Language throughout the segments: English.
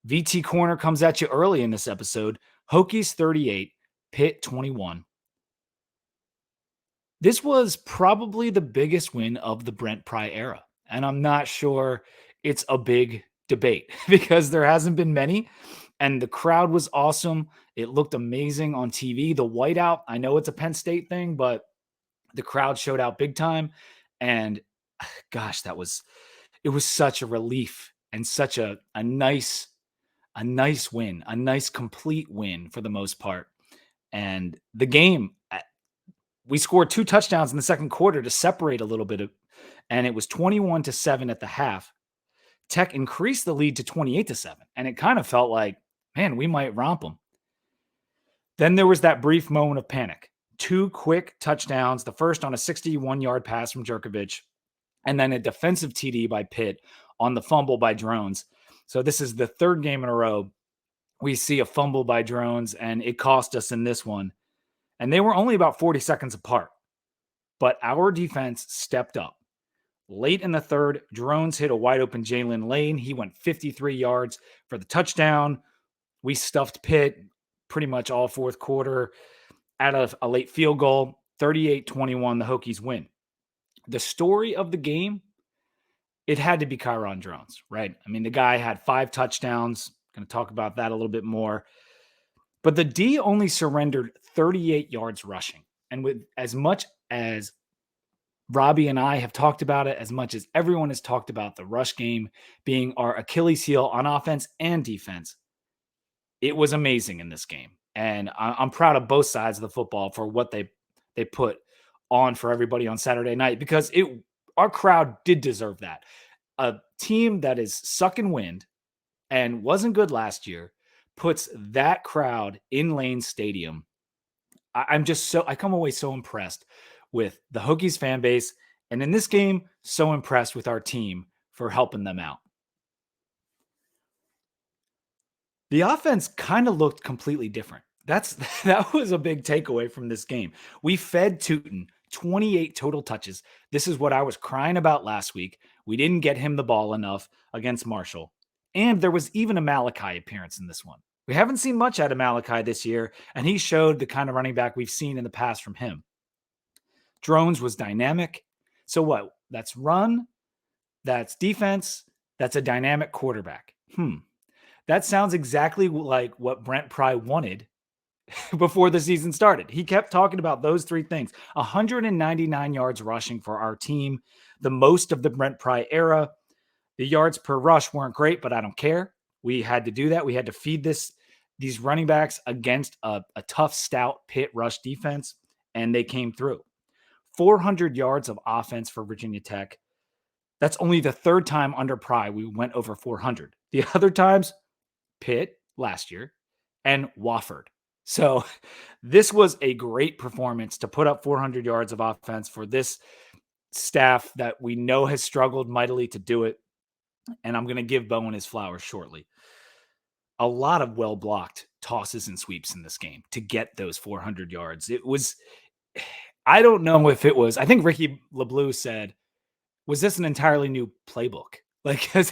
VT Corner comes at you early in this episode. Hokies 38, Pitt 21. This was probably the biggest win of the Brent Pry era. And I'm not sure it's a big debate because there hasn't been many. And the crowd was awesome. It looked amazing on TV. The whiteout, I know it's a Penn State thing, but the crowd showed out big time. And gosh, it was such a relief and such a nice win, a nice complete win for the most part. And the game, we scored 2 touchdowns in the second quarter to separate a little bit and it was 21-7 at the half. Tech increased the lead to 28-7, and it kind of felt like, man, we might romp them. Then there was that brief moment of panic. 2 quick touchdowns, the first on a 61-yard pass from Jerkovich, and then a defensive TD by Pitt on the fumble by Drones. So this is the third game in a row we see a fumble by Drones, and it cost us in this one. And they were only about 40 seconds apart. But our defense stepped up. Late in the third, Drones hit a wide open Jalen Lane. He went 53 yards for the touchdown. We stuffed Pitt pretty much all fourth quarter out of a late field goal. 38-21, the Hokies win. The story of the game, it had to be Kyron Drones, right? I mean, the guy had 5 touchdowns. Going to talk about that a little bit more. But the D only surrendered 38 yards rushing. And with as much as Robbie and I have talked about it, as much as everyone has talked about the rush game being our Achilles heel on offense and defense, it was amazing in this game. And I'm proud of both sides of the football for what they put on for everybody on Saturday night, because our crowd did deserve that. A team that is sucking wind and wasn't good last year puts that crowd in Lane Stadium. I come away so impressed with the Hokies fan base, and in this game, so impressed with our team for helping them out. The offense kind of looked completely different. That was a big takeaway from this game. We fed Tootin 28 total touches. This is what I was crying about last week. We didn't get him the ball enough against Marshall. And there was even a Malachi appearance in this one. We haven't seen much out of Malachi this year, and he showed the kind of running back we've seen in the past from him. Drones was dynamic. So what? That's run, that's defense, that's a dynamic quarterback. That sounds exactly like what Brent Pry wanted before the season started. He kept talking about those 3 things. 199 yards rushing for our team, the most of the Brent Pry era. The yards per rush weren't great, but I don't care. We had to do that. We had to feed these running backs against a tough, stout Pitt rush defense, and they came through. 400 yards of offense for Virginia Tech. That's only the 3rd time under Pry we went over 400. The other times, Pitt last year and Wofford. So this was a great performance to put up 400 yards of offense for this staff that we know has struggled mightily to do it. And I'm going to give Bowen his flowers shortly. A lot of well-blocked tosses and sweeps in this game to get those 400 yards. It was, I don't know if it was, I think Ricky LeBleu said, was this an entirely new playbook? Because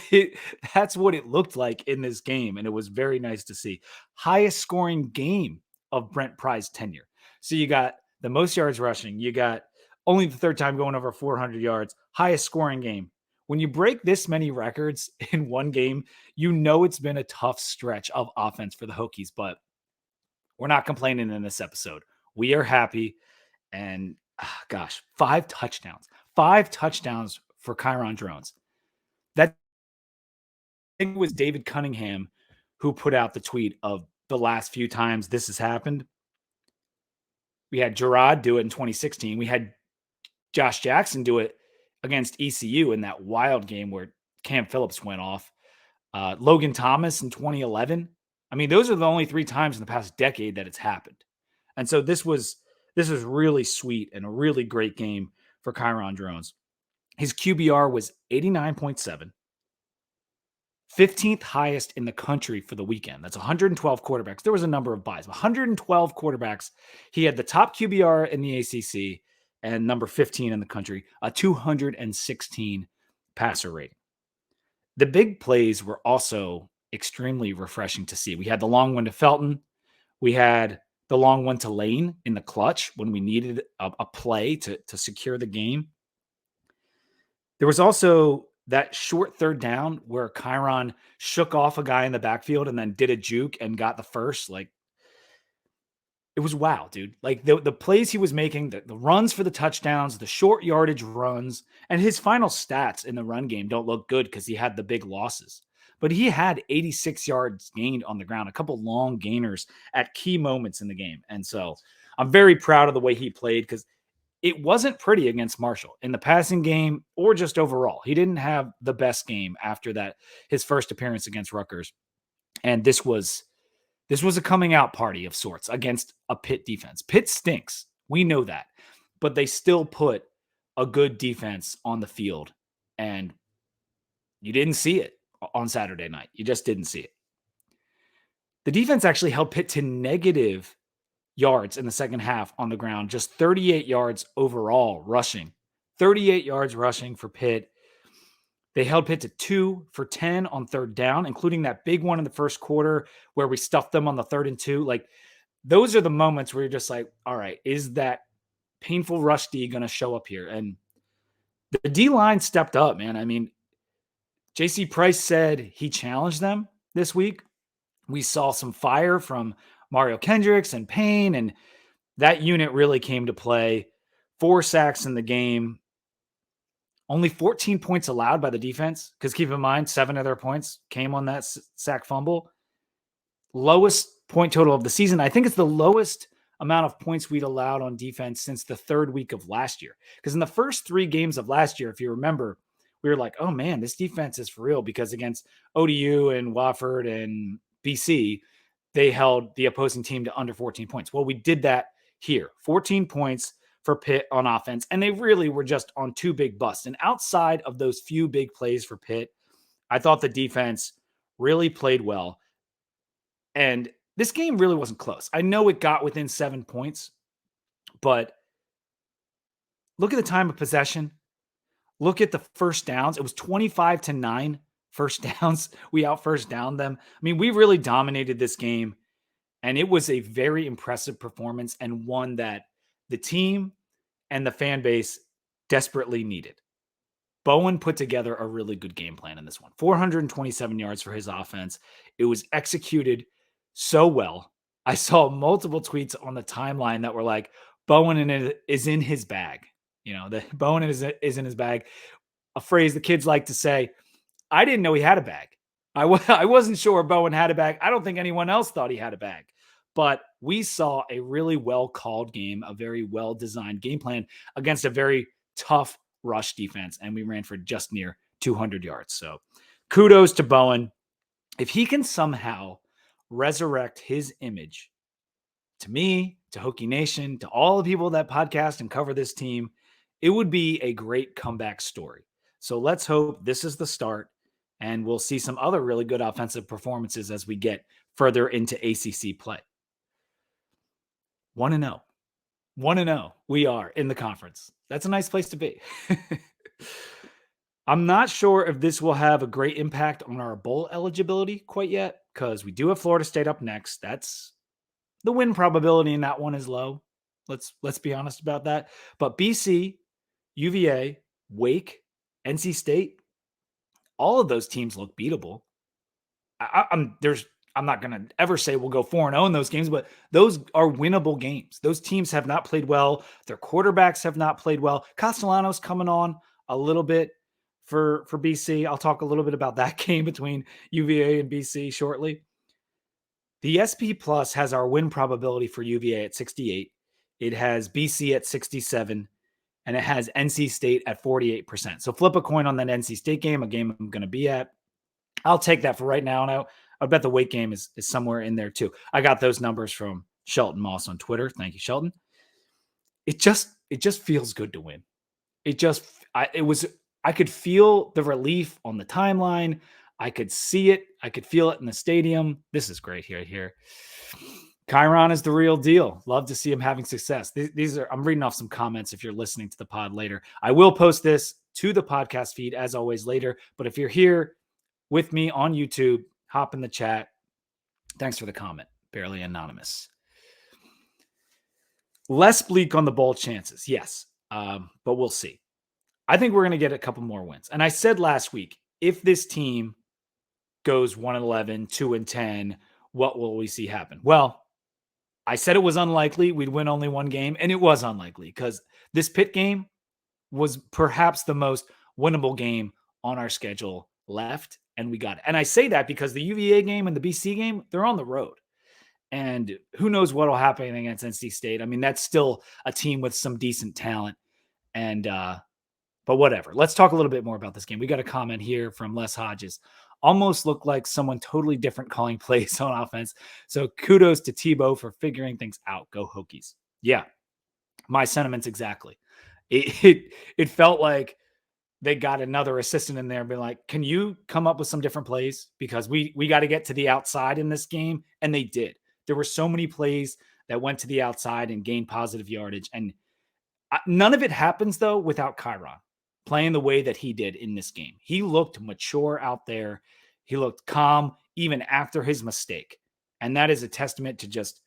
that's what it looked like in this game, and it was very nice to see. Highest scoring game of Brent Pry's tenure. So you got the most yards rushing. You got only the 3rd time going over 400 yards. Highest scoring game. When you break this many records in one game, you know it's been a tough stretch of offense for the Hokies, but we're not complaining in this episode. We are happy, and gosh, 5 touchdowns. 5 touchdowns for Kyron Drones. That I think it was David Cunningham who put out the tweet of the last few times this has happened. We had Gerard do it in 2016. We had Josh Jackson do it against ECU in that wild game where Cam Phillips went off. Logan Thomas in 2011. I mean, those are the only 3 times in the past decade that it's happened. And so this was really sweet and a really great game for Kyron Drones. His QBR was 89.7, 15th highest in the country for the weekend. That's 112 quarterbacks. There was a number of buys. 112 quarterbacks. He had the top QBR in the ACC and number 15 in the country, a 216 passer rating. The big plays were also extremely refreshing to see. We had the long one to Felton. We had the long one to Lane in the clutch when we needed a play to secure the game. There was also that short third down where Kyron shook off a guy in the backfield and then did a juke and got the first. Like, it was wow, dude. Like the plays he was making, the runs for the touchdowns, the short yardage runs, and his final stats in the run game don't look good because he had the big losses. But he had 86 yards gained on the ground, a couple long gainers at key moments in the game. And so I'm very proud of the way he played because it wasn't pretty against Marshall in the passing game or just overall. He didn't have the best game after that, his first appearance against Rutgers. And this was a coming out party of sorts against a Pitt defense. Pitt stinks. We know that. But they still put a good defense on the field. And you didn't see it on Saturday night. You just didn't see it. The defense actually held Pitt to negative yards in the second half on the ground, just 38 yards overall rushing. 38 yards rushing for Pitt. They held Pitt to 2 for 10 on third down, including that big one in the first quarter where we stuffed them on the 3rd and 2. Like, those are the moments where you're just like, all right, is that painful rush D going to show up here? And the D-line stepped up, man. I mean, J.C. Price said he challenged them this week. We saw some fire from Mario Kendricks and Payne, and that unit really came to play. 4 sacks in the game. Only 14 points allowed by the defense, because keep in mind, 7 of their points came on that sack fumble. Lowest point total of the season. I think it's the lowest amount of points we'd allowed on defense since the 3rd week of last year. Because in the first 3 games of last year, if you remember, we were like, oh man, this defense is for real, because against ODU and Wofford and BC, they held the opposing team to under 14 points. Well, we did that here. 14 points for Pitt on offense, and they really were just on 2 big busts. And outside of those few big plays for Pitt, I thought the defense really played well. And this game really wasn't close. I know it got within 7 points, but look at the time of possession. Look at the first downs. It was 25-9 first downs. We out first down them. I mean, we really dominated this game, and it was a very impressive performance and one that the team and the fan base desperately needed. Bowen put together a really good game plan in this one. 427 yards for his offense. It was executed so well. I saw multiple tweets on the timeline that were like, Bowen is in his bag. You know, the Bowen is in his bag. A phrase the kids like to say. I didn't know he had a bag. I wasn't sure Bowen had a bag. I don't think anyone else thought he had a bag. But we saw a really well-called game, a very well-designed game plan against a very tough rush defense, and we ran for just near 200 yards. So kudos to Bowen. If he can somehow resurrect his image to me, to Hokie Nation, to all the people that podcast and cover this team, it would be a great comeback story. So let's hope this is the start, and we'll see some other really good offensive performances as we get further into ACC play. 1-0. 1-0. We are in the conference. That's a nice place to be. I'm not sure if this will have a great impact on our bowl eligibility quite yet, because we do have Florida State up next. That's the win probability in that one is low. Let's be honest about that. But BC, UVA, Wake, NC State, all of those teams look beatable. I'm not going to ever say we'll go 4-0 in those games, but those are winnable games. Those teams have not played well. Their quarterbacks have not played well. Castellanos coming on a little bit for BC. I'll talk a little bit about that game between UVA and BC shortly. The SP Plus has our win probability for UVA at 68. It has BC at 67, and it has NC State at 48%. So flip a coin on that NC State game, a game I'm going to be at. I'll take that for right now, and I bet the Wake game is somewhere in there too. I got those numbers from Shelton Moss on Twitter. Thank you, Shelton. It just feels good to win. I could feel the relief on the timeline. I could see it. I could feel it in the stadium. This is great here. Kyron is the real deal. Love to see him having success. I'm reading off some comments if you're listening to the pod later. I will post this to the podcast feed as always later. But if you're here with me on YouTube, hop in the chat. Thanks for the comment, barely anonymous. Less bleak on the bowl chances, yes, but we'll see. I think we're going to get a couple more wins. And I said last week, if this team goes 1-11, 2-10, what will we see happen? Well, I said it was unlikely we'd win only one game, and it was unlikely because this Pitt game was perhaps the most winnable game on our schedule left, and we got it. And I say that because the UVA game and the BC game, they're on the road. And who knows what will happen against NC State. I mean, that's still a team with some decent talent. And but whatever. Let's talk a little bit more about this game. We got a comment here from Les Hodges. Almost looked like someone totally different calling plays on offense. So kudos to Tebow for figuring things out. Go Hokies. Yeah, my sentiments exactly. It felt like they got another assistant in there and be like, can you come up with some different plays? Because we got to get to the outside in this game. And they did. There were so many plays that went to the outside and gained positive yardage. And none of it happens, though, without Kyron playing the way that he did in this game. He looked mature out there. He looked calm even after his mistake. And that is a testament to just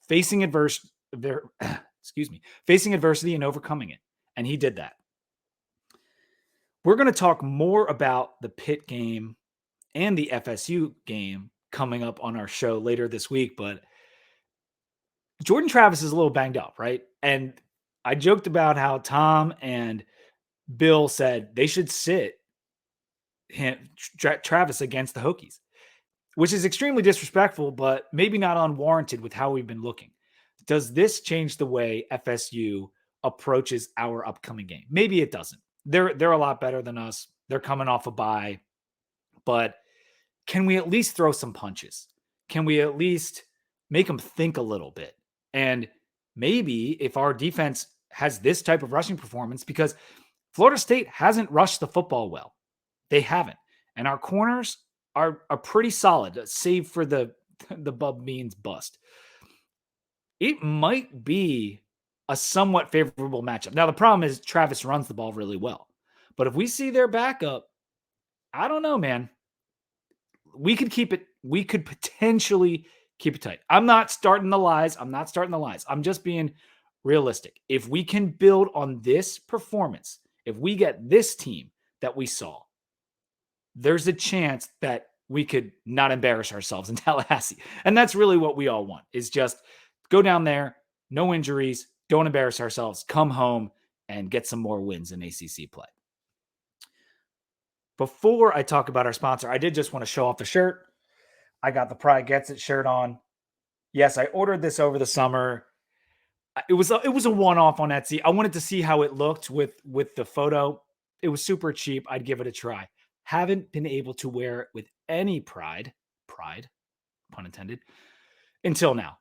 facing adversity and overcoming it. And he did that. We're going to talk more about the Pitt game and the FSU game coming up on our show later this week, but Jordan Travis is a little banged up, right? And I joked about how Tom and Bill said they should sit Travis against the Hokies, which is extremely disrespectful, but maybe not unwarranted with how we've been looking. Does this change the way FSU approaches our upcoming game? Maybe it doesn't. They're a lot better than us. They're coming off a bye, but can we at least throw some punches? Can we at least make them think a little bit? And maybe if our defense has this type of rushing performance, because Florida State hasn't rushed the football well. They haven't. And our corners are pretty solid, save for the Bub Means bust. It might be a somewhat favorable matchup. Now, the problem is Travis runs the ball really well. But if we see their backup, I don't know, man. We could potentially keep it tight. I'm not starting the lies. I'm just being realistic. If we can build on this performance, if we get this team that we saw, there's a chance that we could not embarrass ourselves in Tallahassee. And that's really what we all want, is just go down there, no injuries, don't embarrass ourselves, come home and get some more wins in ACC play. Before I talk about our sponsor, I did just want to show off the shirt. I got the Pride Gets It shirt on. Yes, I ordered this over the summer. It was a one-off on Etsy. I wanted to see how it looked with the photo. It was super cheap. I'd give it a try. Haven't been able to wear it with any pride, pun intended, until now.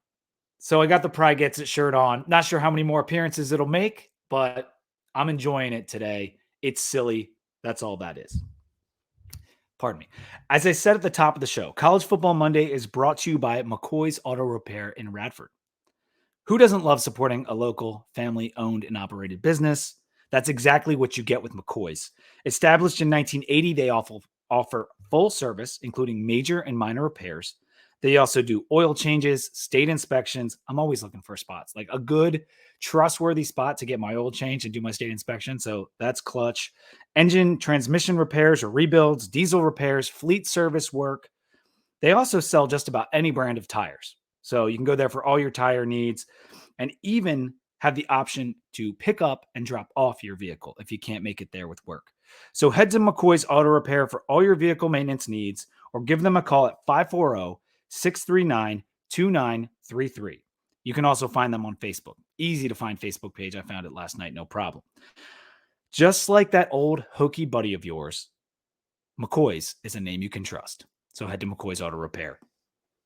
So I got the Pride Gets It shirt on. Not sure how many more appearances it'll make, but I'm enjoying it today. It's silly. That's all that is. Pardon me. As I said at the top of the show, College Football Monday is brought to you by McCoy's Auto Repair in Radford. Who doesn't love supporting a local, family-owned and operated business? That's exactly what you get with McCoy's. Established in 1980, they offer full service, including major and minor repairs. They also do oil changes, state inspections. I'm always looking for spots, like a good, trustworthy spot to get my oil change and do my state inspection. So that's clutch. Engine, transmission repairs or rebuilds, diesel repairs, fleet service work. They also sell just about any brand of tires. So you can go there for all your tire needs and even have the option to pick up and drop off your vehicle if you can't make it there with work. So head to McCoy's Auto Repair for all your vehicle maintenance needs or give them a call at 540-639-2933. You can also find them on Facebook. Easy to find Facebook page. I found it last night, no problem. Just like that old Hokie buddy of yours, McCoy's is a name you can trust. So head to McCoy's Auto Repair.